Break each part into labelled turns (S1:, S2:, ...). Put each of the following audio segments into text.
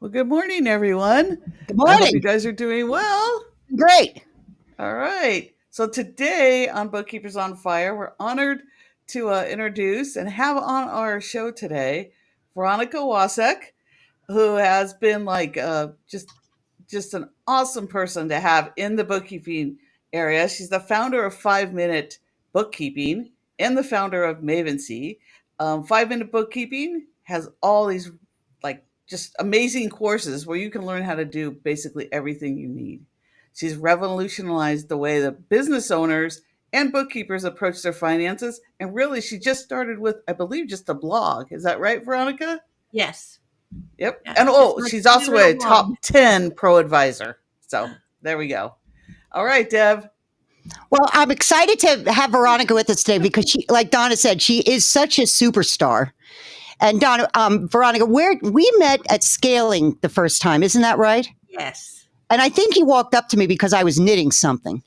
S1: Well, good morning, everyone.
S2: Good
S1: I hope you
S2: morning.
S1: guys are doing well.
S2: Great.
S1: All right. So, today on Bookkeepers on Fire, we're honored to introduce and have on our show today Veronica Wasek, who has been like just an awesome person to have in the bookkeeping area. She's the founder of 5 Minute Bookkeeping and the founder of Mavency. 5 Minute Bookkeeping has all these like just amazing courses where you can learn how to do basically everything you need. She's revolutionized the way that business owners and bookkeepers approach their finances. And really, she just started with, I believe, just a blog. Is that right, Veronica?
S3: Yes.
S1: Yep.
S3: Yeah.
S1: And
S3: Just
S1: oh,
S3: my
S1: she's also
S3: little
S1: a
S3: blog.
S1: top 10 ProAdvisor. So there we go. All right, Deb.
S2: Well, I'm excited to have Veronica with us today because she, like Donna said, she is such a superstar. And Donna, Veronica, where we met at Scaling the first time, isn't that right?
S3: Yes.
S2: And I think you walked up to me because I was knitting something,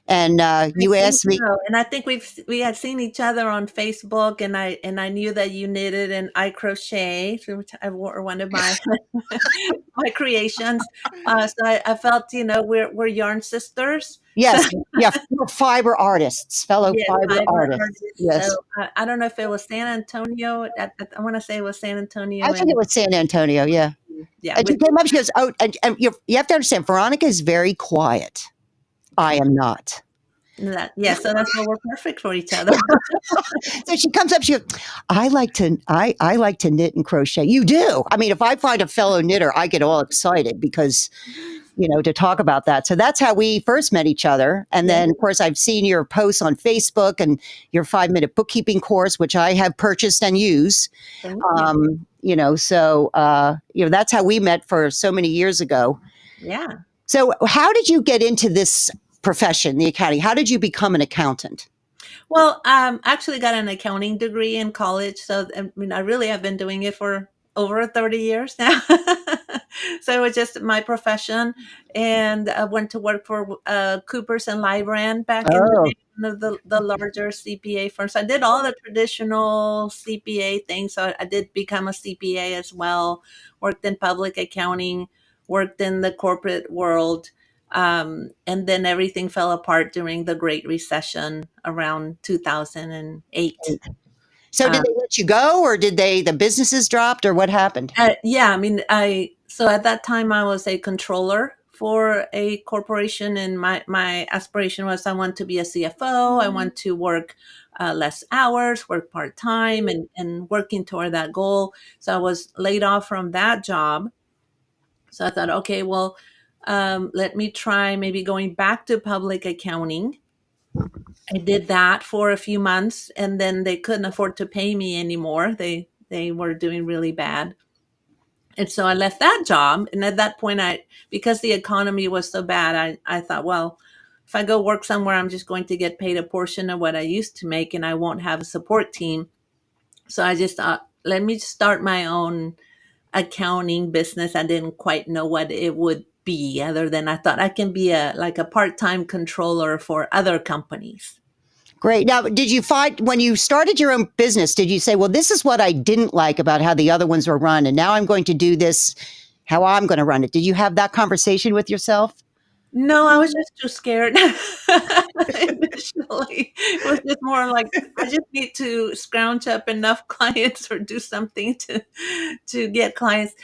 S2: and
S3: I
S2: you
S3: think
S2: asked me.
S3: so. And I think we had seen each other on Facebook, and I knew that you knitted and I crochet, which I wore one of my my creations. So I felt, we're yarn sisters. So
S2: Yes, yeah, we're fiber artists, fellow
S3: yeah,
S2: fiber
S3: fiber
S2: artists.
S3: artists.
S2: Yes,
S3: So I don't know if it was San Antonio. I want to say it was San
S2: I
S3: Antonio,
S2: think it
S3: and
S2: was San Antonio. Yeah,
S3: yeah,
S2: and she came up. She goes, "Oh, and you have to understand, Veronica is very quiet. I am not."
S3: so that's why we're perfect for each other.
S2: So she comes up, she goes, I like to knit and crochet. You do. I mean, if I find a fellow knitter, I get all excited because, to talk about that. So that's how we first met each other. And
S3: Yeah.
S2: then of course I've seen your posts on Facebook and your 5 minute bookkeeping course, which I have purchased and use.
S3: Thank you.
S2: That's how we met for so many years ago.
S3: Yeah.
S2: So how did you get into this profession, the accounting? How did you become an accountant?
S3: Well, actually got an accounting degree in college, so I mean, I really have been doing it for over 30 years now. So it was just my profession, and I went to work for Coopers and Lybrand back in the
S2: Oh,
S3: day, one of the larger CPA firms. I did all the traditional CPA things, so I did become a CPA as well. Worked in public accounting, worked in the corporate world. And then everything fell apart during the Great Recession around 2008.
S2: so did
S3: Uh,
S2: they let you go, or did the businesses dropped, or what happened?
S3: yeah, I mean, so at that time I was a controller for a corporation, and my aspiration was I want to be a CFO. I want to work less hours, work part time, and working toward that goal. So I was laid off from that job. So I thought, okay, well, let me try maybe going back to public accounting. I did that for a few months, and then they couldn't afford to pay me anymore. They were doing really bad. And so I left that job. And at that point, because the economy was so bad, I thought, well, if I go work somewhere, I'm just going to get paid a portion of what I used to make, and I won't have a support team. So I just thought, let me start my own accounting business. I didn't quite know what it would be, other than I thought I can be a part-time controller for other companies.
S2: Great. Now, did you find when you started your own business, did you say, well, this is what I didn't like about how the other ones were run, and now I'm going to do this how I'm going to run it? Did you have that conversation with yourself?
S3: No, I was just too scared initially. It was just more like I just need to scrounge up enough clients or do something to get clients.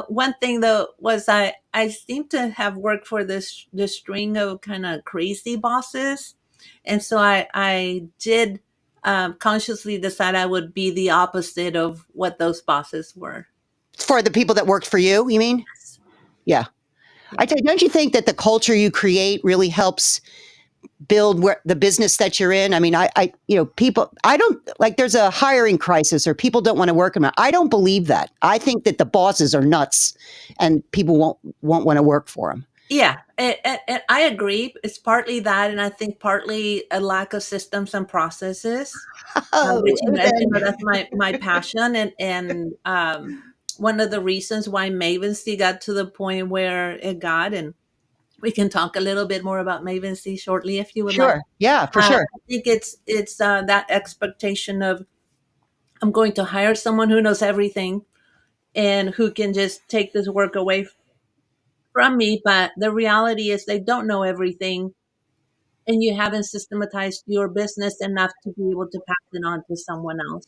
S3: One thing though was I seem to have worked for this string of kind of crazy bosses, and so I did consciously decide I would be the opposite of what those bosses were.
S2: For the people that worked for you, you mean? Yeah.
S3: Yeah.
S2: Don't you think that the culture you create really helps build the business that you're in? I mean, people, I don't like there's a hiring crisis or people don't want to work. I don't believe that. I think that the bosses are nuts and people won't want to work for them.
S3: Yeah, and I agree. It's partly that, and I think partly a lack of systems and processes,
S2: Oh,
S3: which
S2: amen.
S3: that's my passion, and one of the reasons why Mavency got to the point where it got, and we can talk a little bit more about Mavency shortly if you would like.
S2: Sure. Yeah, for sure.
S3: I think it's that expectation of I'm going to hire someone who knows everything, and who can just take this work away from me. But the reality is they don't know everything, and you haven't systematized your business enough to be able to pass it on to someone else.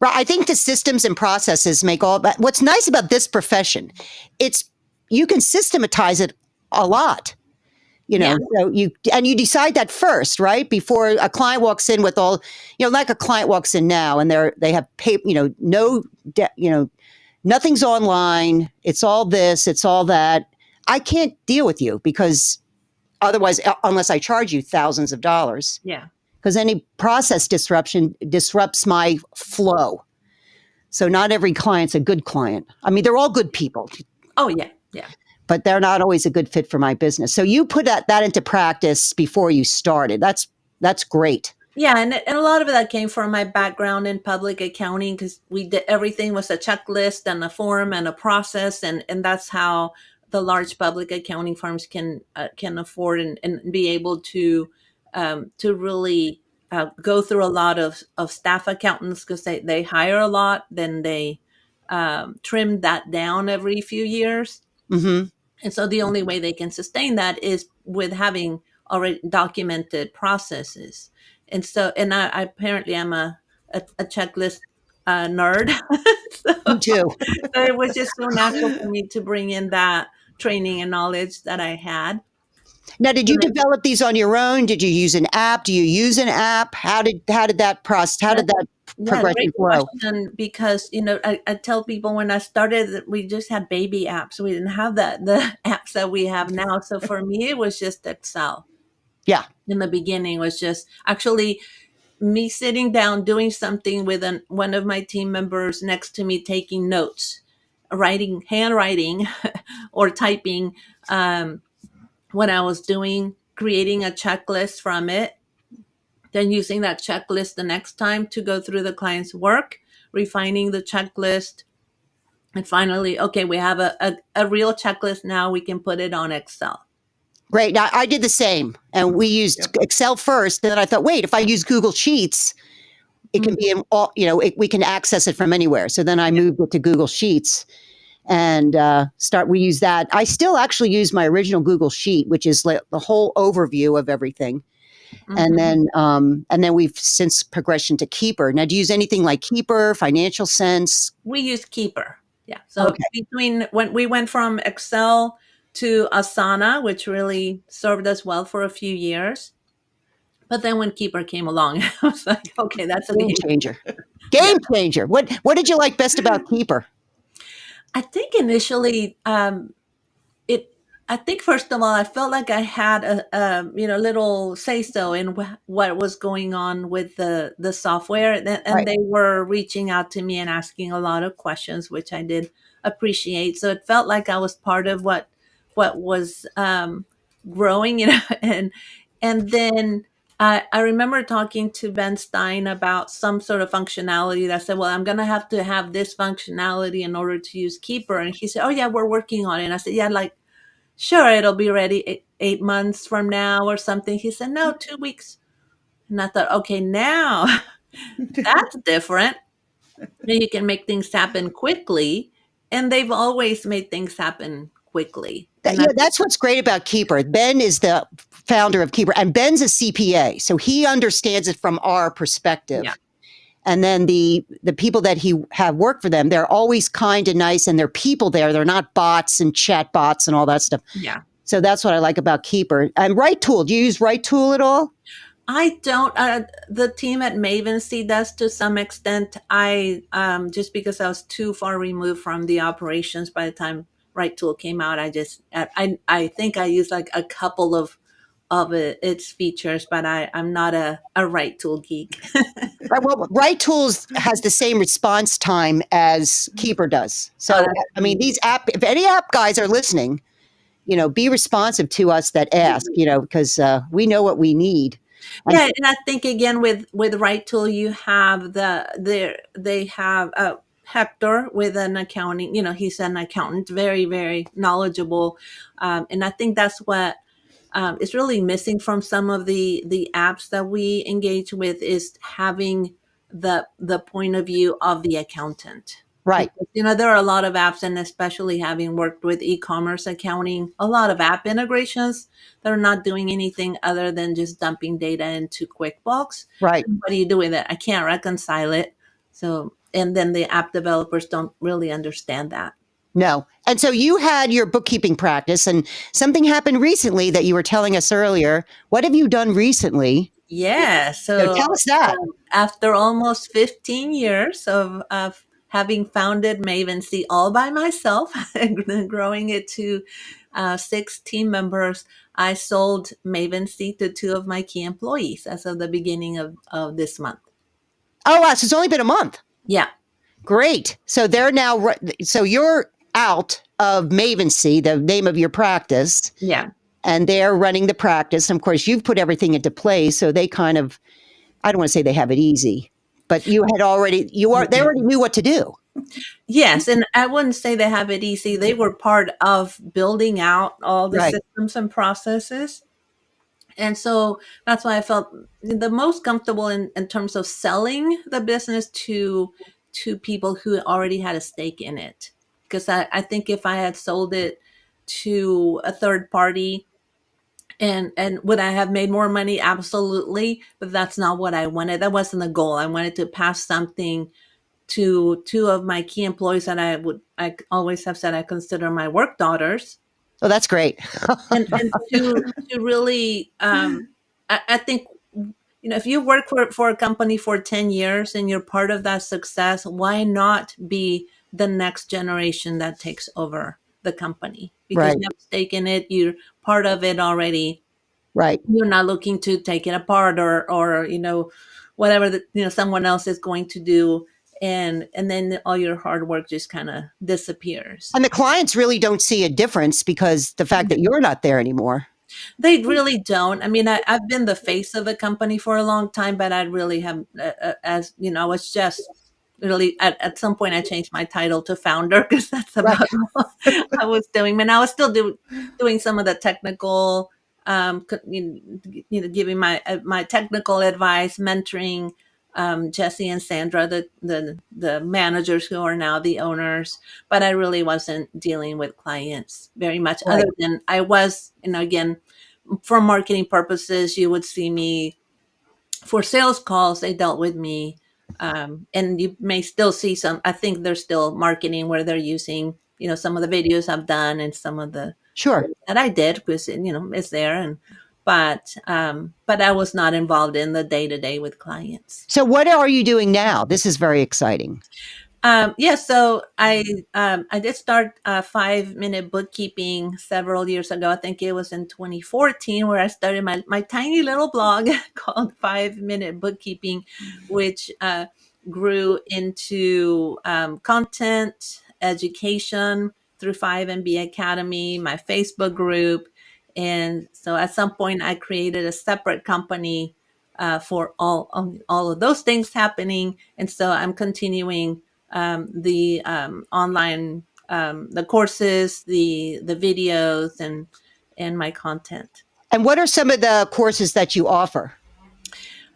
S2: Right. I think the systems and processes make all that. What's nice about this profession, it's you can systematize it a lot.
S3: Yeah.
S2: So you decide that first, right? Before a client walks in with all, like a client walks in now and they have paper, no, nothing's online. It's all this, it's all that. I can't deal with you because otherwise, unless I charge you thousands of dollars,
S3: Yeah.
S2: because any process disruption disrupts my flow. So not every client's a good client. I mean, they're all good people,
S3: Oh, yeah. Yeah.
S2: but they're not always a good fit for my business. So you put that into practice before you started. That's great.
S3: Yeah, and a lot of it that came from my background in public accounting, because we did everything was a checklist and a form and a process, and that's how the large public accounting firms can afford and be able to really go through a lot of staff accountants, because they hire a lot, then they trim that down every few years.
S2: Mm-hmm.
S3: And so the only way they can sustain that is with having already documented processes. And so, and I apparently am a checklist nerd. so,
S2: Me too.
S3: so it was just so natural for me to bring in that training and knowledge that I had.
S2: Now, did you develop these on your own? Did you use an app? Do you use an app? How did that process? How did that progression
S3: Great
S2: flow?
S3: question, because I tell people when I started that we just had baby apps. We didn't have the apps that we have now. So for me, it was just Excel.
S2: Yeah.
S3: In the beginning was just actually me sitting down doing something with one of my team members next to me, taking notes, handwriting or typing what I was doing, creating a checklist from it, then using that checklist the next time to go through the client's work, refining the checklist, and finally, okay, we have a real checklist now. We can put it on Excel.
S2: Great. Now, I did the same, and we used Excel first. And then I thought, wait, if I use Google Sheets, it can be in all, we can access it from anywhere. So then I moved it to Google Sheets and we use that. I still actually use my original Google Sheet, which is like the whole overview of everything.
S3: Mm-hmm.
S2: And then we've since progression to Keeper. Now, do you use anything like Keeper, Financial Sense?
S3: We use Keeper. Yeah. So between when we went from Excel to Asana, which really served us well for a few years. But then when Keeper came along, I was like, okay, that's a
S2: game changer. Game changer. What did you like best about Keeper?
S3: I think initially, I think first of all, I felt like I had a little say so in what was going on with the software, and they were reaching out to me and asking a lot of questions, which I did appreciate. So it felt like I was part of what was growing, and then I remember talking to Ben Stein about some sort of functionality that said, well, I'm going to have this functionality in order to use Keeper. And he said, oh, yeah, we're working on it. And I said, yeah, like, sure, it'll be ready 8 months from now or something. He said, no, 2 weeks. And I thought, okay, now that's different. You can make things happen quickly. And they've always made things happen quickly.
S2: That's what's great about Keeper. Ben is the founder of Keeper, and Ben's a CPA, so he understands it from our perspective.
S3: Yeah.
S2: And then the people that he have work for them, they're always kind and nice, and they're people there. They're not bots and chat bots and all that stuff.
S3: Yeah.
S2: So that's what I like about Keeper. And Right Tool, do you use Right Tool at all?
S3: I don't. The team at Mavency does to some extent. I just because I was too far removed from the operations by the time Right Tool came out. I think I used like a couple of its features, but I'm not a Right Tool geek.
S2: Right, well, Right Tools has the same response time as Keeper does. So, I mean, if any app guys are listening, be responsive to us that ask, because we know what we need.
S3: And I think again with Right Tool, you have they have Hector with an accounting. He's an accountant, very very knowledgeable, and I think that's what is really missing from some of the apps that we engage with, is having the point of view of the accountant.
S2: Right.
S3: Because, there are a lot of apps, and especially having worked with e-commerce accounting, a lot of app integrations that are not doing anything other than just dumping data into QuickBooks.
S2: Right.
S3: And what do you do with it? I can't reconcile it. So, and then the app developers don't really understand that.
S2: No. And so you had your bookkeeping practice, and something happened recently that you were telling us earlier. What have you done recently?
S3: Yeah.
S2: So tell us that.
S3: After almost 15 years of having founded Maven C all by myself and then growing it to 6 team members, I sold Maven C to 2 of my key employees as of the beginning of this month.
S2: Oh, wow. So it's only been a month.
S3: Yeah.
S2: Great. So they're now, so you're out of Maven C, the name of your practice.
S3: Yeah.
S2: And they're running the practice. And of course, you've put everything into place. So they kind of, I don't want to say they have it easy, but they already knew what to do.
S3: Yes, and I wouldn't say they have it easy. They were part of building out all the
S2: Right.
S3: systems and processes. And so that's why I felt the most comfortable in terms of selling the business to people who already had a stake in it. Because I think if I had sold it to a third party, and would I have made more money? Absolutely. But that's not what I wanted. That wasn't the goal. I wanted to pass something to 2 of my key employees that I always have said I consider my work daughters.
S2: Oh, that's great.
S3: and to really, I think, if you work for a company for 10 years and you're part of that success, why not be the next generation that takes over the company? Because
S2: Right.
S3: you have a stake in it, you're part of it already.
S2: Right.
S3: You're not looking to take it apart or whatever someone else is going to do. And then all your hard work just kind of disappears.
S2: And the clients really don't see a difference because the fact that you're not there anymore.
S3: They really don't. I mean, I've been the face of the company for a long time, but I really have, I was just really, at some point I changed my title to founder because that's about all I was doing. And I was still doing some of the technical, giving my technical advice, mentoring Jesse and Sandra, the managers who are now the owners, but I really wasn't dealing with clients very much.
S2: Right.
S3: Other than I was, again, for marketing purposes, you would see me for sales calls. They dealt with me, and you may still see some. I think there's still marketing where they're using, some of the videos I've done and some of the
S2: Sure.
S3: that I did because it's there, but I was not involved in the day-to-day with clients.
S2: So what are you doing now? This is very exciting.
S3: So I did start 5-minute bookkeeping several years ago. I think it was in 2014 where I started my tiny little blog called 5-minute bookkeeping, which grew into content, education through 5MB Academy, my Facebook group. And so at some point I created a separate company for all of those things happening. And so I'm continuing the online, the courses, the videos, and my content.
S2: And what are some of the courses that you offer?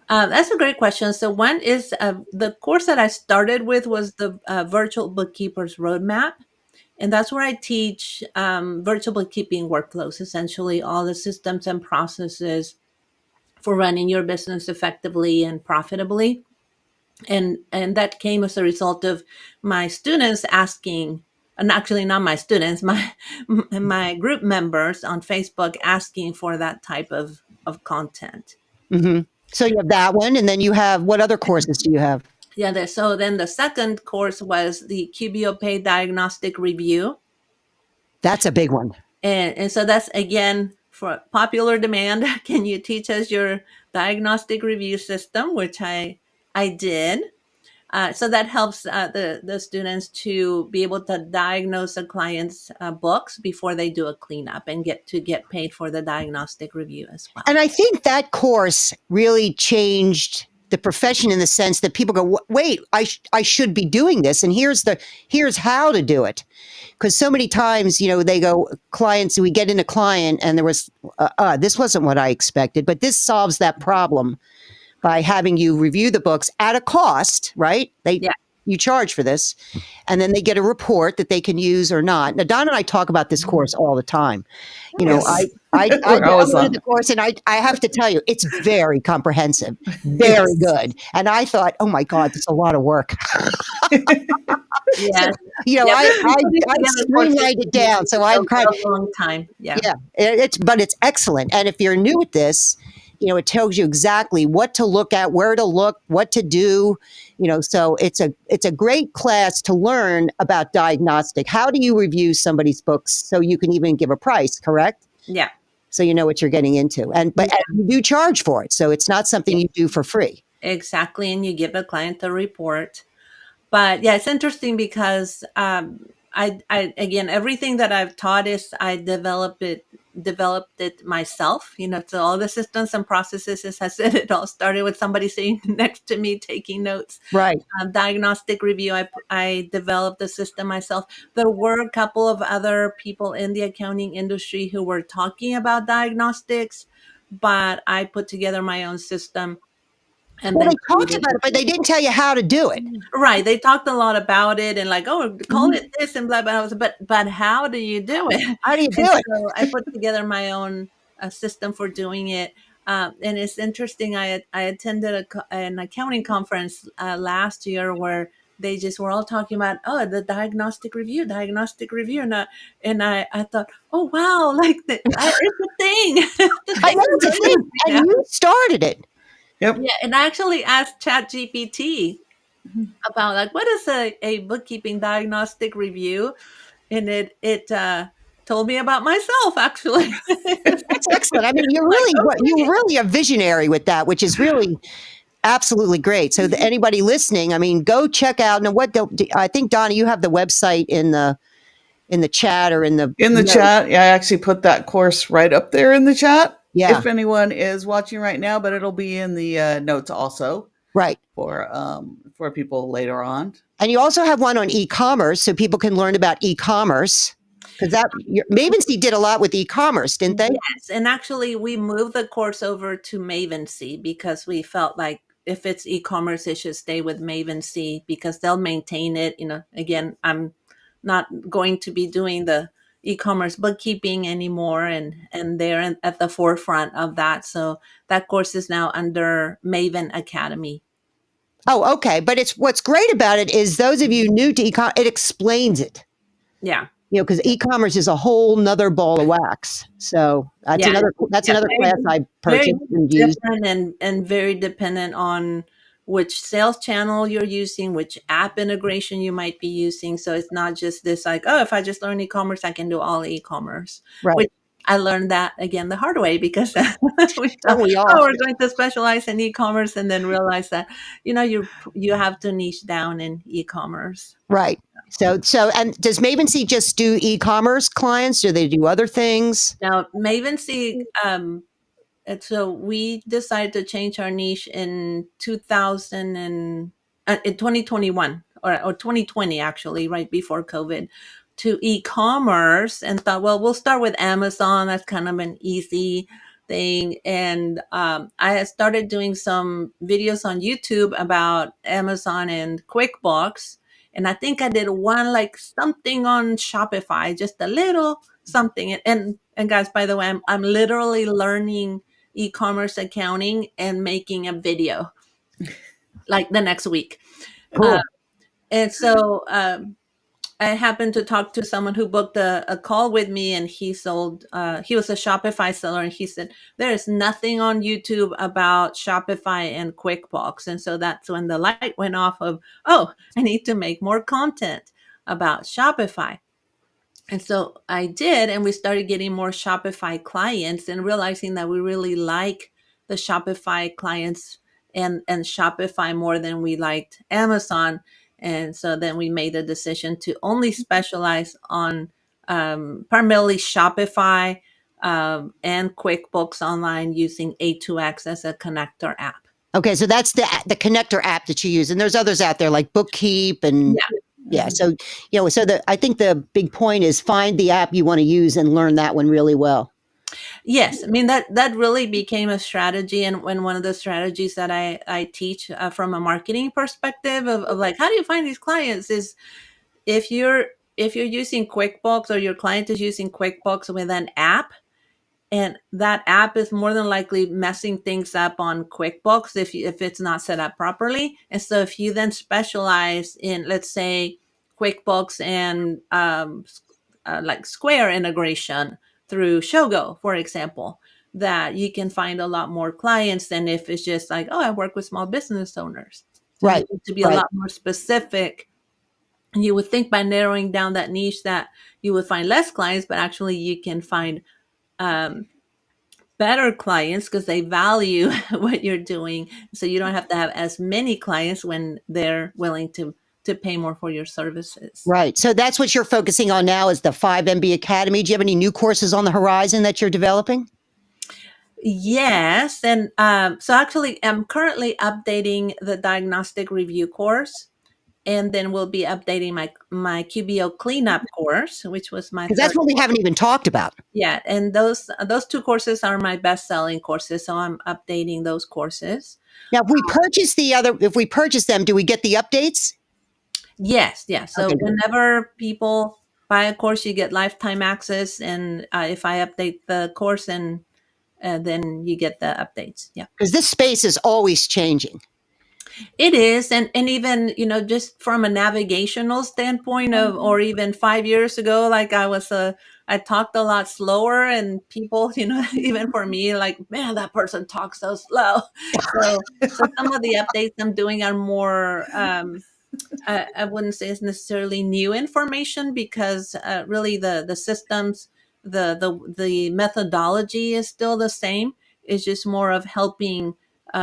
S3: That's a great question. So one is the course that I started with was the Virtual Bookkeepers Roadmap. And that's where I teach virtual bookkeeping workflows, essentially all the systems and processes for running your business effectively and profitably. And that came as a result of my students asking, and actually not my students, my group members on Facebook asking for that type of content.
S2: Mm-hmm. So you have that one, and then you have, what other courses do you have?
S3: Yeah, so then the second course was the QBO Pay Diagnostic Review.
S2: That's a big one.
S3: And so that's, again, for popular demand. Can you teach us your diagnostic review system, which I did. So that helps the students to be able to diagnose a client's books before they do a cleanup and get paid for the diagnostic review as well.
S2: And I think that course really changed the profession in the sense that people go, wait, I should be doing this. And here's how to do it. Because so many times, they go, clients, we get in a client and there was, this wasn't what I expected, but this solves that problem by having you review the books at a cost, right? you charge for this, and then they get a report that they can use or not. Now, Don and I talk about this course all the time. You know,
S1: Yes.
S2: I
S1: We're always
S2: downloaded
S1: on.
S2: the course, and I have to tell you, it's very comprehensive, very
S1: Yes.
S2: good. And I thought, oh my God, this is a lot of work. So,
S3: Yes.
S2: you know,
S3: Yeah,
S2: I
S3: putting together courses
S2: streamlined it down. So I'm
S3: for
S2: kind
S3: a long time. Yeah.
S2: yeah, but it's excellent. And if you're new at this, you know, it tells you exactly what to look at, where to look, what to do. You know, so it's a great class to learn about diagnostic. How do you review somebody's books so you can even give a price, correct?
S3: Yeah.
S2: So you know what you're getting into. And you do charge for it. So it's not something you do for free.
S3: Exactly. And you give a client a report. But yeah, it's interesting because I again, everything that I've taught is I developed it myself. You know, so all the systems and processes, as I said, it all started with somebody sitting next to me taking notes.
S2: Right.
S3: Diagnostic review, I developed the system myself. There were a couple of other people in the accounting industry who were talking about diagnostics, but I put together my own system. And
S2: Well,
S3: then
S2: they talked about it, but they didn't tell you how to do it.
S3: right, they talked a lot about it and like, oh, call
S2: Mhm.
S3: it this and blah blah. But how do you do it?
S2: How do you do
S3: And
S2: it?
S3: so I put together my own system for doing it. And it's interesting. I attended an accounting conference last year where they just were all talking about the diagnostic review, and I thought, oh wow, like it's a thing. The
S2: I
S3: thing
S2: know
S3: we're
S2: it's a
S3: learning
S2: thing,
S3: right
S2: and
S3: now.
S2: you started it.
S1: Yep.
S3: Yeah, and I actually asked ChatGPT about like what is a bookkeeping diagnostic review, and it told me about myself actually.
S2: That's excellent. I mean,
S3: Like,
S2: you're
S3: okay.
S2: really a visionary with that, which is really absolutely great. So, anybody listening, I mean, go check out. And I think Donna, you have the website in the chat or in the
S1: In the
S2: note.
S1: chat, yeah, I actually put that course right up there in the chat
S2: Yeah,
S1: if anyone is watching right now, but it'll be in the notes also
S2: right.
S1: for people later on.
S2: And you also have one on e-commerce, so people can learn about e-commerce because Mavency did a lot with e-commerce, didn't they?
S3: Yes, and actually we moved the course over to Mavency because we felt like if it's e-commerce, it should stay with Mavency because they'll maintain it. You know, again, I'm not going to be doing the e-commerce bookkeeping anymore, and they're at the forefront of that. So that course is now under Maven Academy.
S2: Oh, okay. But it's what's great about it is those of you new to e-commerce, it explains it.
S3: Yeah.
S2: You know, because e-commerce is a whole nother ball of wax. So that's
S3: Yeah.
S2: another
S3: Yeah,
S2: class I
S3: very
S2: purchased and used.
S3: different and very dependent on which sales channel you're using, which app integration you might be using. So it's not just this like, oh, if I just learn e-commerce, I can do all e-commerce.
S2: Right.
S3: Which I learned that again the hard way because we
S2: Don't
S3: thought,
S2: we all?
S3: oh, we're going to specialize in e-commerce, and then realize that you have to niche down in e-commerce.
S2: Right. So and does Mavency just do e-commerce clients? Do they do other things?
S3: Now, Mavency, and so we decided to change our niche in 2000 and in 2021 or 2020 actually, right before COVID, to e-commerce, and thought, well, we'll start with Amazon. That's kind of an easy thing. And I had started doing some videos on YouTube about Amazon and QuickBooks. And I think I did one like something on Shopify, just a little something. And guys, by the way, I'm literally learning e-commerce accounting and making a video like the next week.
S2: Cool.
S3: And so I happened to talk to someone who booked a call with me, and he was a Shopify seller, and he said, there is nothing on YouTube about Shopify and QuickBooks. And so that's when the light went off of, oh, I need to make more content about Shopify. And so I did, and we started getting more Shopify clients and realizing that we really like the Shopify clients and Shopify more than we liked Amazon. And so then we made the decision to only specialize on primarily Shopify and QuickBooks Online using A2X as a connector app.
S2: Okay, so that's the connector app that you use, and there's others out there like Bookkeep and yeah. So I think the big point is find the app you want to use and learn that one really well.
S3: Yes, I mean that really became a strategy, and when one of the strategies that I teach from a marketing perspective of like how do you find these clients is if you're using QuickBooks or your client is using QuickBooks with an app, and that app is more than likely messing things up on QuickBooks if it's not set up properly. And so if you then specialize in, let's say, QuickBooks and like Square integration through Shogo, for example, that you can find a lot more clients than if it's just like, oh, I work with small business owners. So you
S2: Right.
S3: need to be a
S2: Right.
S3: lot more specific. And you would think by narrowing down that niche that you would find less clients, but actually you can find um, better clients because they value what you're doing. So you don't have to have as many clients when they're willing to pay more for your services.
S2: Right. So that's what you're focusing on now is the 5MB Academy. Do you have any new courses on the horizon that you're developing?
S3: Yes. And so actually, I'm currently updating the diagnostic review course. And then we'll be updating my QBO cleanup course, which was my
S2: Because
S3: third
S2: that's what we
S3: course.
S2: haven't even talked about.
S3: Yeah, and those two courses are my best-selling courses, so I'm updating those courses.
S2: Now, if we purchase them, do we get the updates?
S3: Yes, yeah. So
S2: Okay, good.
S3: whenever people buy a course, you get lifetime access, and if I update the course, and then you get the updates. Yeah,
S2: Because this space is always changing.
S3: it is, and even just from a navigational standpoint of, or even 5 years ago, like I talked a lot slower, and people, even for me, like, man, that person talks so slow. So some of the updates I'm doing are more. I wouldn't say it's necessarily new information because really the systems, the methodology is still the same. It's just more of helping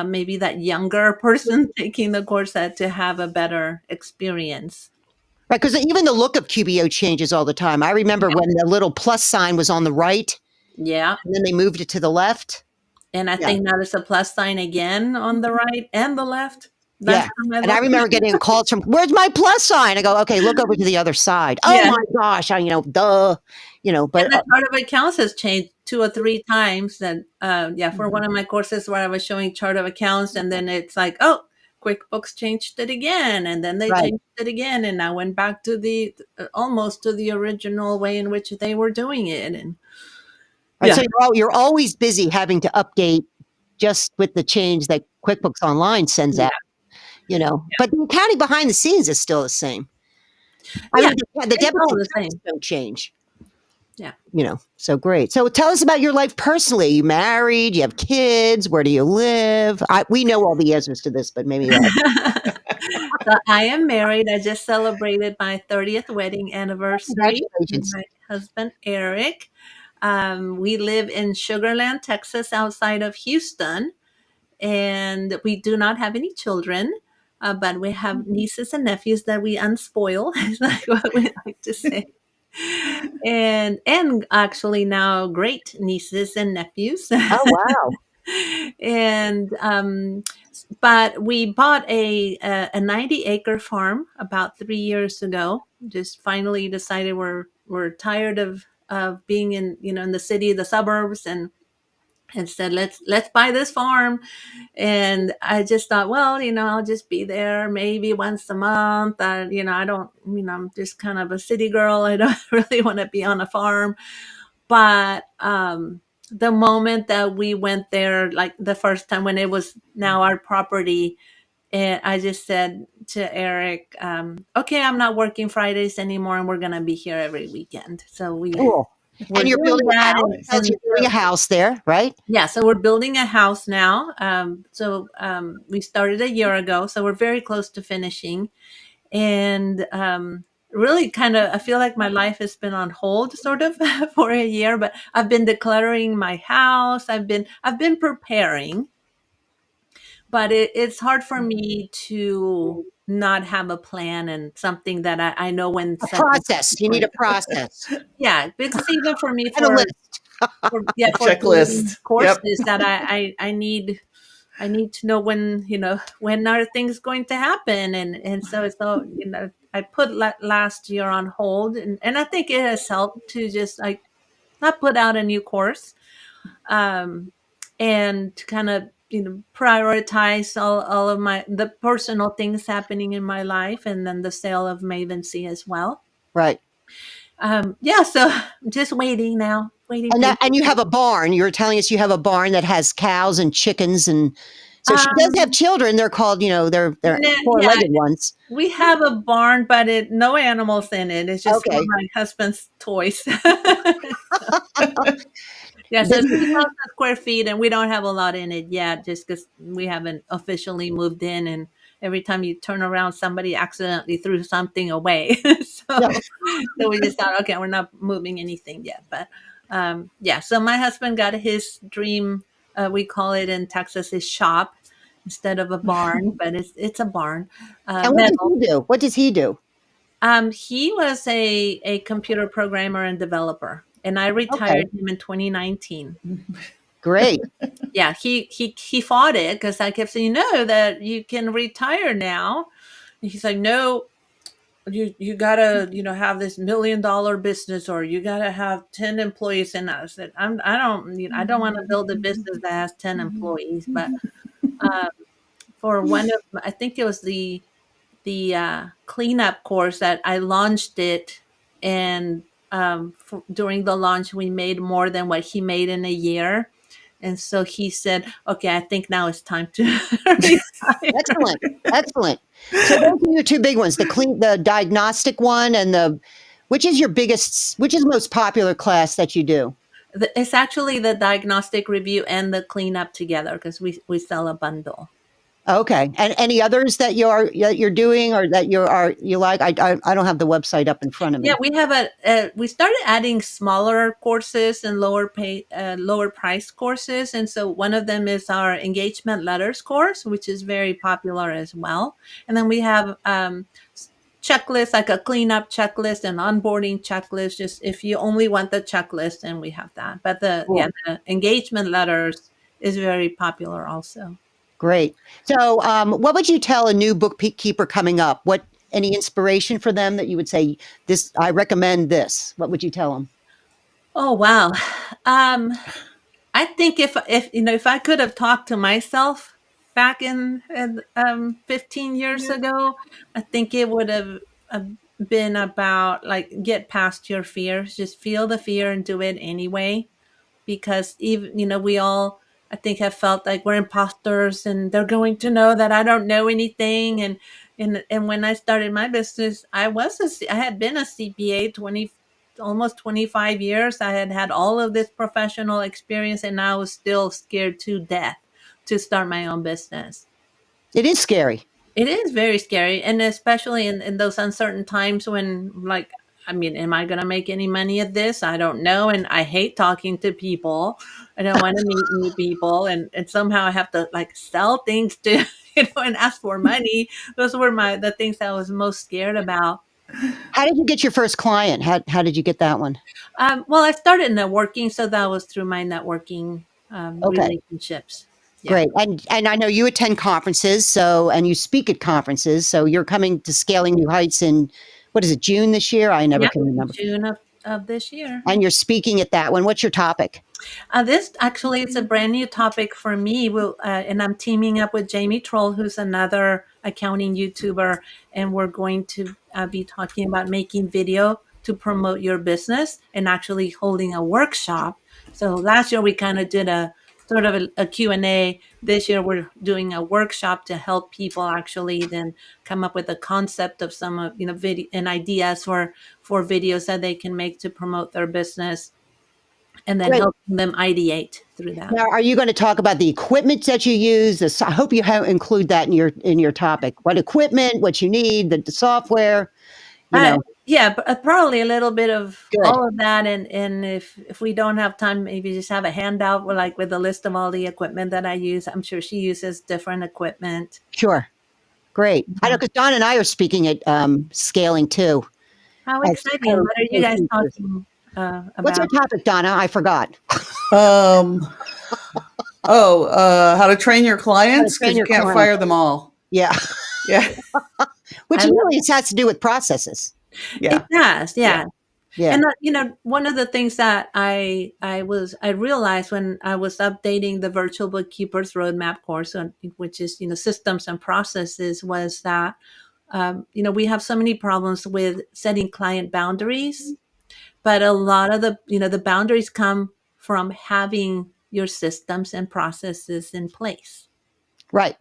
S3: maybe that younger person taking the course to have a better experience.
S2: Right. Because even the look of QBO changes all the time. I remember when the little plus sign was on the right
S3: Yeah.
S2: and then they moved it to the left.
S3: And I
S2: Yeah.
S3: think now there's a plus sign again on the right and the left. Last
S2: Yeah.
S3: time I
S2: And I
S3: looked.
S2: remember getting calls from, where's my plus sign? I go, okay, look over to the other side. Oh
S3: Yeah.
S2: my gosh. Duh. But
S3: And the chart of accounts has changed 2 or 3 times. That yeah, for one of my courses where I was showing chart of accounts, and then it's like, oh, QuickBooks changed it again, and then they
S2: right.
S3: changed it again, and I went back to the almost to the original way in which they were doing it. And
S2: Right. So
S3: yeah,
S2: you're always busy having to update just with the change that QuickBooks Online sends out, But the accounting behind the scenes is still the same. I
S3: yeah,
S2: mean, the
S3: it's
S2: debits
S3: all
S2: and
S3: the
S2: credits
S3: same.
S2: don't change.
S3: Yeah.
S2: So great. So tell us about your life personally. You married? You have kids? Where do you live? We know all the answers to this, but maybe
S3: So I am married. I just celebrated my 30th wedding anniversary with
S2: congratulations.
S3: my husband, Eric. We live in Sugarland, Texas, outside of Houston, and we do not have any children, but we have nieces and nephews that we unspoil, is like what we like to say. And actually now great nieces and nephews.
S2: Oh wow.
S3: And but we bought a 90-acre farm about 3 years ago. Just finally decided we're tired of being in the city, the suburbs, and said let's buy this farm. And I just thought, well, I'll just be there maybe once a month. I don't, I'm just kind of a city girl. I don't really want to be on a farm. But the moment that we went there, like the first time when it was now our property, and I just said to Eric, okay, I'm not working Fridays anymore, and we're gonna be here every weekend. So
S2: Cool.
S3: we're
S2: And you're
S3: doing
S2: building a
S3: that,
S2: house. Tells you're building a house there, right?
S3: yeah, so we're building a house now. We started a year ago, so we're very close to finishing. And really kind of, I feel like my life has been on hold sort of for a year, but I've been decluttering my house. I've been preparing, but it's hard for me to not have a plan and something that I know when
S2: A
S3: such a
S2: process. You need a process
S3: yeah, because even for me
S2: and a list.
S3: for doing
S1: Checklist. Yep.
S3: courses that I need to know when are things going to happen, and so I put last year on hold, and I think it has helped to just like not put out a new course, and kind of prioritize all of the personal things happening in my life, and then the sale of Maven C as well.
S2: Right.
S3: Yeah, so I'm just waiting now, waiting
S2: And you
S3: patiently.
S2: have a barn. You were telling us you have a barn that has cows and chickens, and so she does have
S3: Um,
S2: children. They're called, they're
S3: yeah,
S2: four-legged ones.
S3: we have a barn, but no animals in it. It's just for
S2: Okay.
S3: my husband's toys. Yeah, so
S2: Does
S3: it's
S2: he-
S3: 3,000 square feet, and we don't have a lot in it yet, just because we haven't officially moved in. And every time you turn around, somebody accidentally threw something away. so,
S2: no.
S3: so we just thought, okay, we're not moving anything yet. But yeah, so my husband got his dream. We call it in Texas his shop instead of a barn, but it's a barn.
S2: And what does
S3: Metal.
S2: he do? What does he do?
S3: He was a computer programmer and developer, and I
S2: Okay.
S3: retired him in 2019.
S2: Great.
S3: Yeah, he fought it because I kept saying, that you can retire now. And he's like, no, you gotta have this $1 million business, or you gotta have 10 employees. And I said, I don't want to build a business that has 10 employees, but um, for one of, I think it was the cleanup course that I launched it, and during the launch we made more than what he made in a year, and so he said, okay, I think now it's time to retire.
S2: Excellent. Excellent. So those are your two big ones, the diagnostic one and which is the most popular class that you do?
S3: It's actually the diagnostic review and the cleanup together, because we sell a bundle.
S2: Okay. And any others that you're doing or that you like? I don't have the website up in front of
S3: Yeah,
S2: me.
S3: we have we started adding smaller courses and lower price courses. And so one of them is our engagement letters course, which is very popular as well. And then we have checklists, like a cleanup checklist and onboarding checklist. Just if you only want the checklist, then we have that. But
S2: Cool.
S3: the engagement letters is very popular also.
S2: Great. So, what would you tell a new bookkeeper coming up? Any inspiration for them that you would say, this, I recommend this? What would you tell them?
S3: Oh, wow. Um, I think if I could have talked to myself back in 15 years ago, I think it would have uh, been about, like, get past your fears, just feel the fear and do it anyway. Because even we all, I think, have felt like we're imposters, and they're going to know that I don't know anything. And when I started my business, I had been a CPA almost 25 years. I had had all of this professional experience, and I was still scared to death to start my own business.
S2: It is scary.
S3: It is very scary, and especially in those uncertain times when, like, I mean, am I going to make any money at this? I don't know, and I hate talking to people. I don't want to meet new people, and somehow I have to, like, sell things to and ask for money. Those were the things I was most scared about.
S2: How did you get your first client? How did you get that one?
S3: Well, I started networking, so that was through my networking
S2: Okay.
S3: relationships. Yeah.
S2: Great. And I know you attend conferences, and you speak at conferences. So you're coming to Scaling New Heights in, what is it, June this year? I never
S3: Yep.
S2: can remember.
S3: June of this year.
S2: And you're speaking at that one. What's your topic?
S3: This actually, it's a brand new topic for me. And I'm teaming up with Jamie Troll, who's another accounting YouTuber, and we're going to be talking about making video to promote your business and actually holding a workshop. So last year we kind of did a sort of a Q&A. This year we're doing a workshop to help people actually then come up with a concept of some of video and ideas for videos that they can make to promote their business, and then
S2: Great.
S3: helping them ideate through that.
S2: Now, are you going to talk about the equipment that you use? I hope you include that in your topic. What equipment, what you need, the software,
S3: Yeah, probably a little bit of
S2: Good.
S3: all of that, and if we don't have time, maybe just have a handout with a list of all the equipment that I use. I'm sure she uses different equipment.
S2: Sure. Great. I know, because Don and I are speaking at Scaling too.
S3: How
S2: As
S3: exciting! What are you guys
S2: co-teachers.
S3: talking
S2: What's
S3: about?
S2: our topic, Donna? I forgot.
S1: How to train your clients
S2: train
S1: because you
S2: your
S1: can't
S2: clients.
S1: fire them all.
S2: Yeah.
S1: Yeah.
S2: Which
S3: I love
S2: really has to do with processes.
S1: Yeah.
S3: It does, yeah.
S2: Yeah.
S3: And one of the things that I realized when I was updating the virtual bookkeepers roadmap course, which is systems and processes, was that we have so many problems with setting client boundaries, but a lot of the boundaries come from having your systems and processes in place.
S2: Right.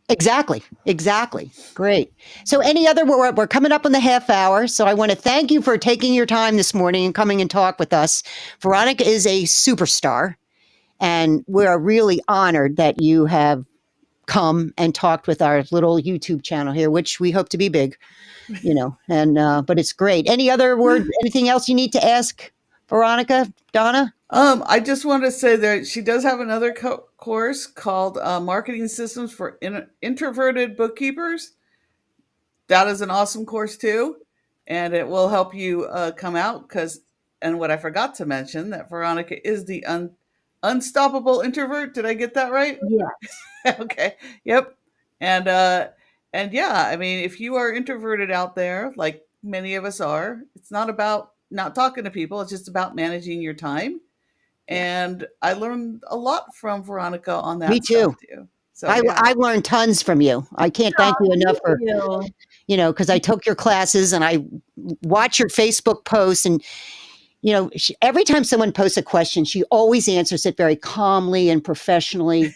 S2: Exactly. Exactly. Great. So any other, we're coming up on the half hour. So I want to thank you for taking your time this morning and coming and talk with us. Veronica is a superstar, and we're really honored that you have come and talked with our little YouTube channel here, which we hope to be big, and, but it's great. Any other words, anything else you need to ask Veronica, Donna?
S1: I just want to say that she does have another course called Marketing Systems for Introverted Bookkeepers. That is an awesome course too, and it will help you come out and what I forgot to mention, that Veronica is the unstoppable introvert. Did I get that right?
S3: Yes.
S1: Okay. Yep. And yeah, I mean, if you are introverted out there, like many of us are, it's not about not talking to people. It's just about managing your time. And I learned a lot from Veronica on
S2: Me
S1: that stuff
S2: too.
S1: too. So yeah.
S2: I learned tons from you. I can't thank you enough for,
S3: You.
S2: because I took your classes and I watch your Facebook posts, and every time someone posts a question, she always answers it very calmly and professionally.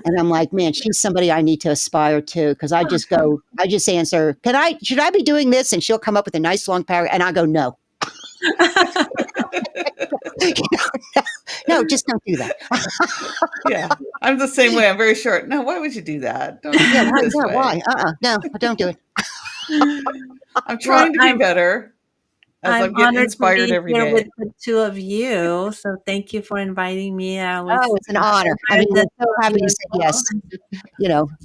S2: And I'm like, man, she's somebody I need to aspire to, because I just answer, should I be doing this? And she'll come up with a nice long paragraph, and I go, no. No, just don't do that.
S1: Yeah, I'm the same way. I'm very short. No, why would you do that? Don't do it this way.
S2: Why? No, don't do it.
S1: I'm trying to be better as I'm getting
S3: honored
S1: inspired
S3: to be
S1: every
S3: here
S1: day.
S3: with the two of you. So thank you for inviting me.
S2: It's an honor. I mean, we're so happy you said yes.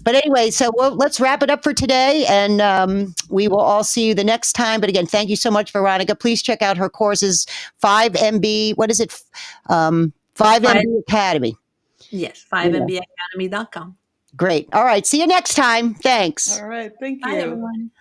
S2: But anyway, so let's wrap it up for today, and we will all see you the next time. But again, thank you so much, Veronica. Please check out her courses, 5MB. What is it? 5MB Academy.
S3: Yes, 5mbacademy.com.
S2: Great. All right. See you next time. Thanks.
S1: All right. Thank you.
S3: Bye, everyone.